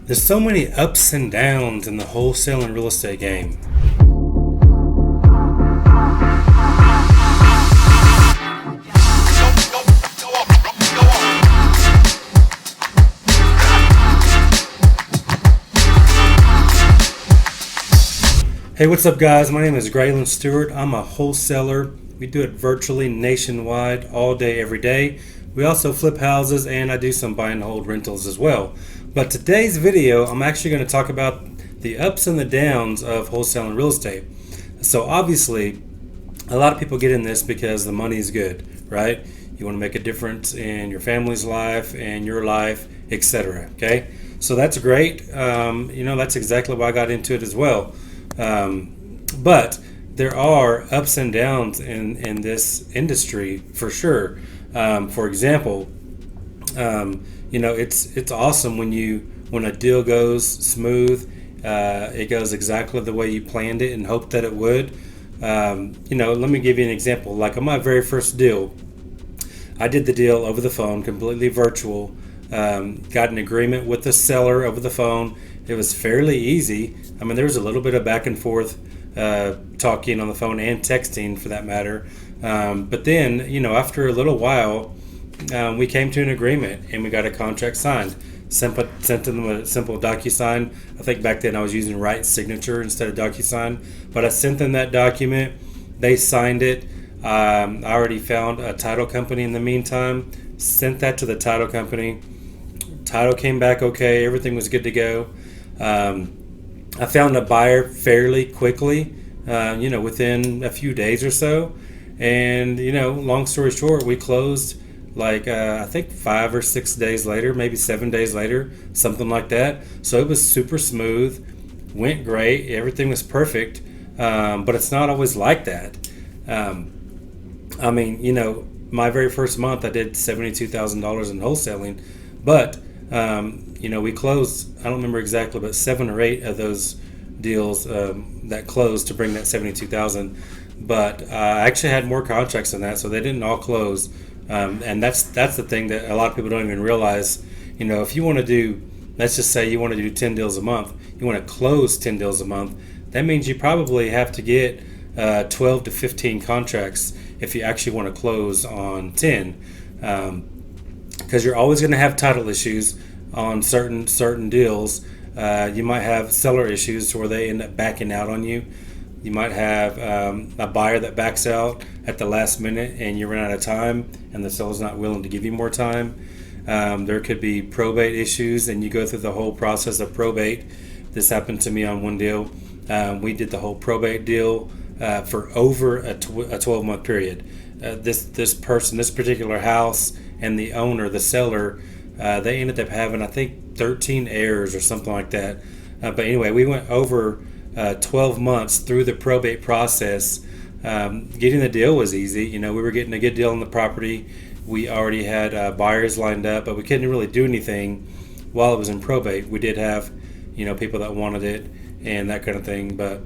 There's so many ups and downs in the wholesale and real estate game. Hey, what's up, guys? My name is Graylan Stewart. I'm a wholesaler. We do it virtually nationwide, all day, every day. We also flip houses, and I do some buy and hold rentals as well. But today's video, I'm actually going to talk about the ups and the downs of wholesale and real estate. So obviously, a lot of people get in this because the money is good, right? You want to make a difference in your family's life and your life, etc. Okay, so that's great. That's exactly why I got into it as well. But there are ups and downs in this industry for sure. For example, it's awesome when a deal goes smooth. It goes exactly the way you planned it and hoped that it would. Let me give you an example. Like on my very first deal, I did the deal over the phone, completely virtual. Got an agreement with the seller over the phone. It was fairly easy. I mean, there was a little bit of back and forth talking on the phone and texting for that matter. But then, after a little while, we came to an agreement and we got a contract signed. Sent them a simple DocuSign. I think back then I was using Right Signature instead of DocuSign. But I sent them that document. They signed it. I already found a title company in the meantime. Sent that to the title company. Title came back okay. Everything was good to go. I found a buyer fairly quickly, within a few days or so. And, long story short, we closed I think 5 or 6 days later, maybe 7 days later, something like that. So it was super smooth, went great, everything was perfect. But it's not always like that. My very first month I did $72,000 in wholesaling, but we closed, I don't remember exactly, but 7 or 8 of those deals that closed to bring that 72,000. But I actually had more contracts than that, so they didn't all close. And that's the thing that a lot of people don't even realize. If you want to do, let's just say you want to do 10 deals a month, you want to close 10 deals a month, that means you probably have to get 12 to 15 contracts if you actually want to close on 10. Because you're always going to have title issues on certain deals. You might have seller issues where they end up backing out on you. You might have a buyer that backs out at the last minute and you run out of time and the seller's not willing to give you more time. There could be probate issues and you go through the whole process of probate. This happened to me on one deal. We did the whole probate deal for over a 12-month period. This particular house and the owner, the seller, they ended up having, I think, 13 heirs or something like that. But anyway, we went over 12 months through the probate process. Getting the deal was easy. We were getting a good deal on the property. We already had buyers lined up, but we couldn't really do anything while it was in probate. We did have, people that wanted it and that kind of thing. But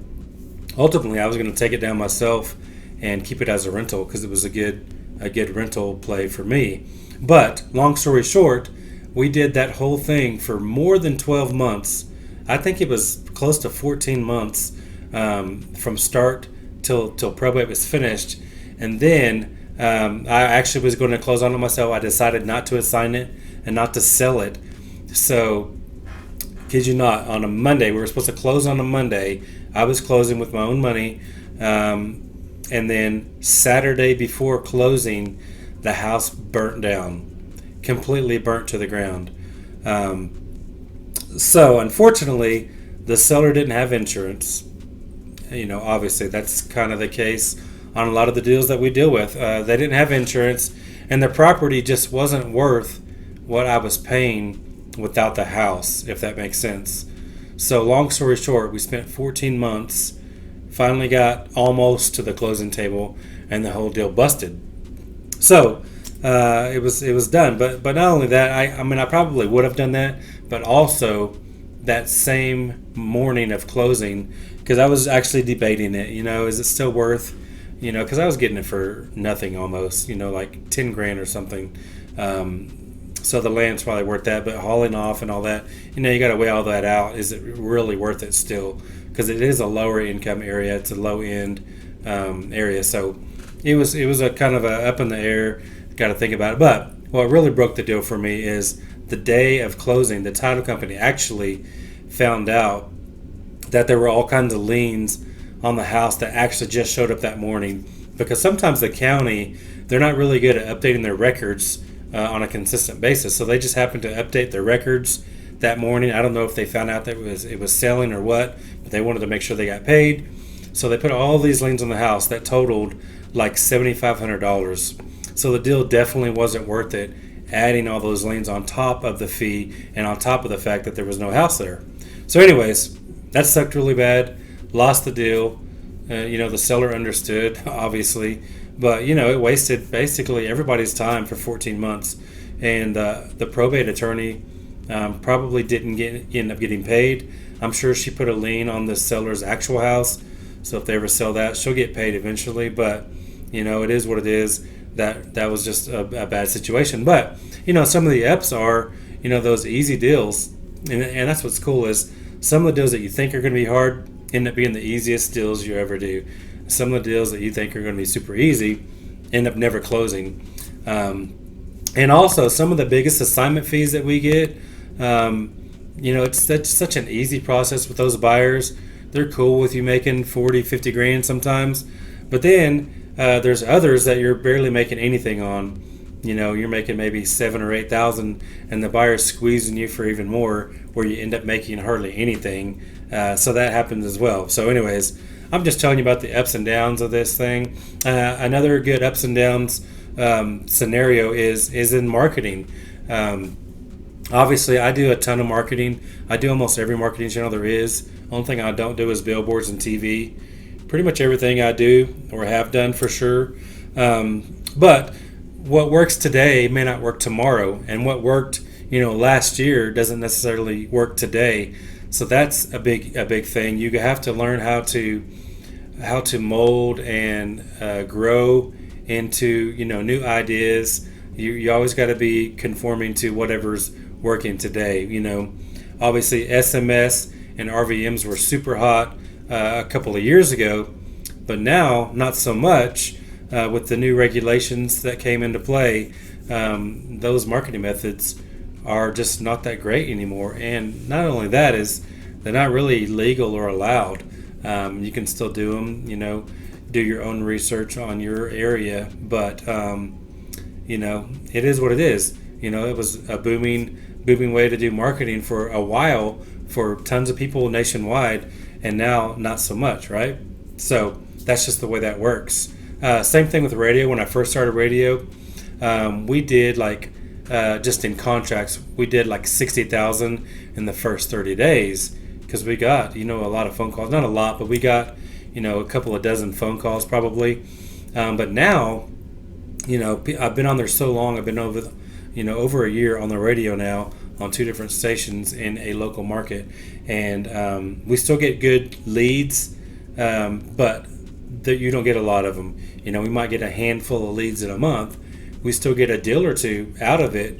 ultimately, I was going to take it down myself and keep it as a rental because it was a good rental play for me. But long story short, we did that whole thing for more than 12 months. I think it was close to 14 months from start till probate was finished. And then I actually was going to close on it myself. I decided not to assign it and not to sell it. So, kid you not, on a Monday, we were supposed to close on a Monday. I was closing with my own money. And then Saturday before closing, the house burnt down, completely burnt to the ground. So unfortunately, the seller didn't have insurance. Obviously that's kind of the case on a lot of the deals that we deal with. They didn't have insurance, and the property just wasn't worth what I was paying without the house, if that makes sense. So long story short, we spent 14 months, finally got almost to the closing table, and the whole deal busted. So it was done. But not only that, I probably would have done that, but also that same morning of closing, because I was actually debating it. Is it still worth? Because I was getting it for nothing almost. Like 10 grand or something. So the land's probably worth that, but hauling off and all that, you got to weigh all that out. Is it really worth it still? Because it is a lower income area. It's a low end area. So it was a kind of a up in the air. Got to think about it. But what really broke the deal for me is the day of closing. The title company actually found out that there were all kinds of liens on the house that actually just showed up that morning, because sometimes the county, they're not really good at updating their records on a consistent basis. So they just happened to update their records that morning. I don't know if they found out that it was selling or what, but they wanted to make sure they got paid. So they put all these liens on the house that totaled like $7,500. So the deal definitely wasn't worth it, adding all those liens on top of the fee and on top of the fact that there was no house there. So anyways, that sucked really bad. Lost the deal. The seller understood, obviously, but it wasted basically everybody's time for 14 months, and the probate attorney probably didn't end up getting paid. I'm sure she put a lien on the seller's actual house, so if they ever sell that, she'll get paid eventually. But it is what it is. That was just a bad situation. But some of the ups are those easy deals, and that's what's cool is some of the deals that you think are going to be hard end up being the easiest deals you ever do. Some of the deals that you think are going to be super easy end up never closing. And also some of the biggest assignment fees that we get, it's such an easy process with those buyers. They're cool with you making 40, 50 grand sometimes. But then there's others that you're barely making anything on. You're making maybe 7 or 8,000, and the buyer's squeezing you for even more, where you end up making hardly anything. So that happens as well. So anyways, I'm just telling you about the ups and downs of this thing. Another good ups and downs scenario is in marketing. Obviously, I do a ton of marketing. I do almost every marketing channel there is. Only thing I don't do is billboards and TV. Pretty much everything I do or have done for sure. But what works today may not work tomorrow, and what worked last year doesn't necessarily work today. So that's a big thing. You have to learn how to mold and grow into new ideas. You always got to be conforming to whatever's working today. Obviously SMS and RVMs were super hot a couple of years ago, but now not so much. With the new regulations that came into play, those marketing methods are just not that great anymore. And not only that, is they're not really legal or allowed. You can still do them, do your own research on your area, but it is what it is. It was a booming way to do marketing for a while for tons of people nationwide, and now not so much, right? So that's just the way that works. Same thing with radio. When I first started radio, we did just in contracts, we did like 60,000 in the first 30 days because we got a lot of phone calls. Not a lot, but we got a couple of dozen phone calls probably. But now, I've been on there so long. I've been over a year on the radio now on 2 different stations in a local market, and we still get good leads, but you don't get a lot of them. We might get a handful of leads in a month. We still get a deal or two out of it,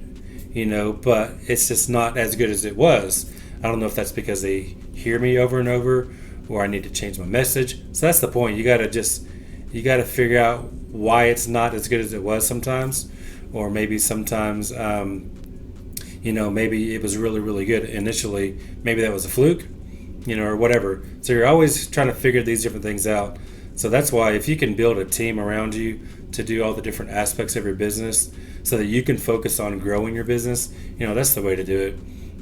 but it's just not as good as it was. I don't know if that's because they hear me over and over, or I need to change my message. So that's the point. You got to figure out why it's not as good as it was sometimes, or maybe sometimes, maybe it was really, really good initially. Maybe that was a fluke, or whatever. So you're always trying to figure these different things out. So that's why if you can build a team around you to do all the different aspects of your business so that you can focus on growing your business, that's the way to do it.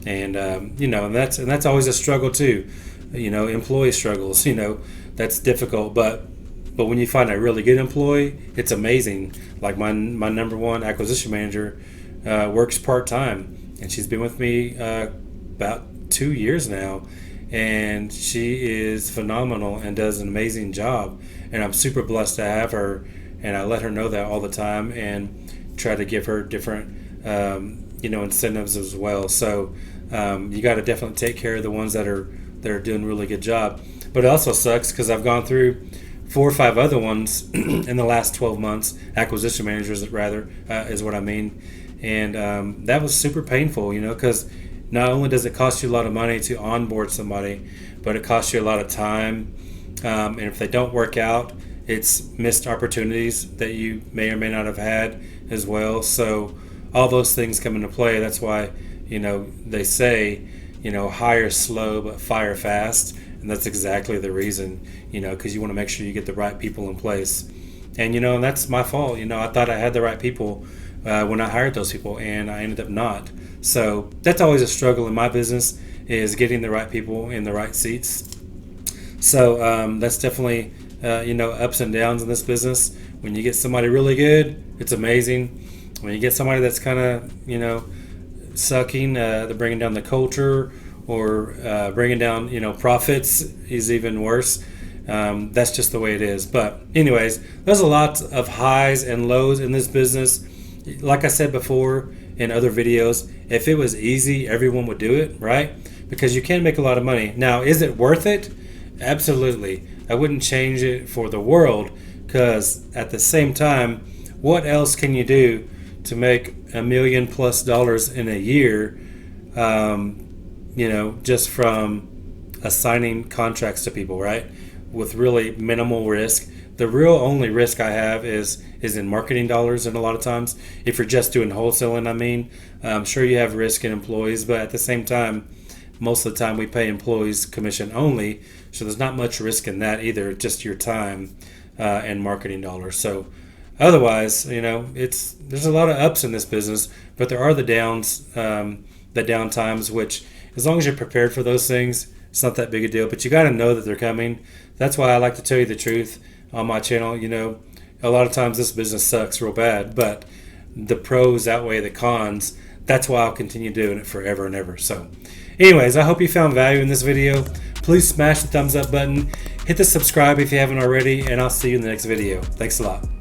And, and that's always a struggle too. Employee struggles, that's difficult. But when you find a really good employee, it's amazing. Like my number one acquisition manager works part-time, and she's been with me about 2 years now. And she is phenomenal and does an amazing job, and I'm super blessed to have her, and I let her know that all the time and try to give her different incentives as well. So you got to definitely take care of the ones that are doing a really good job. But it also sucks because I've gone through 4 or 5 other ones in the last 12 months, acquisition managers rather, is what I mean. And that was super painful, because not only does it cost you a lot of money to onboard somebody, but it costs you a lot of time. And if they don't work out, it's missed opportunities that you may or may not have had as well. So all those things come into play. That's why, they say, hire slow but fire fast. And that's exactly the reason, because you want to make sure you get the right people in place. And, and that's my fault. I thought I had the right people when I hired those people, and I ended up not. So that's always a struggle in my business, is getting the right people in the right seats. So that's definitely, ups and downs in this business. When you get somebody really good, it's amazing. When you get somebody that's kind of, sucking, they're bringing down the culture, or bringing down, profits is even worse. That's just the way it is. But anyways, there's a lot of highs and lows in this business. Like I said before in other videos, if it was easy, everyone would do it, right? Because you can make a lot of money. Now, is it worth it? Absolutely. I wouldn't change it for the world, because at the same time, what else can you do to make $1 million+ in a year, just from assigning contracts to people, right? With really minimal risk. The real only risk I have is in marketing dollars, and a lot of times, if you're just doing wholesaling, I'm sure you have risk in employees, but at the same time, most of the time we pay employees commission only, so there's not much risk in that either, just your time and marketing dollars. So otherwise, there's a lot of ups in this business, but there are the downs, the down times, which as long as you're prepared for those things, it's not that big a deal, but you got to know that they're coming. That's why I like to tell you the truth on my channel. A lot of times this business sucks real bad, but the pros outweigh the cons. That's why I'll continue doing it forever and ever. So anyways, I hope you found value in this video. Please smash the thumbs up button, hit the subscribe if you haven't already, and I'll see you in the next video. Thanks a lot.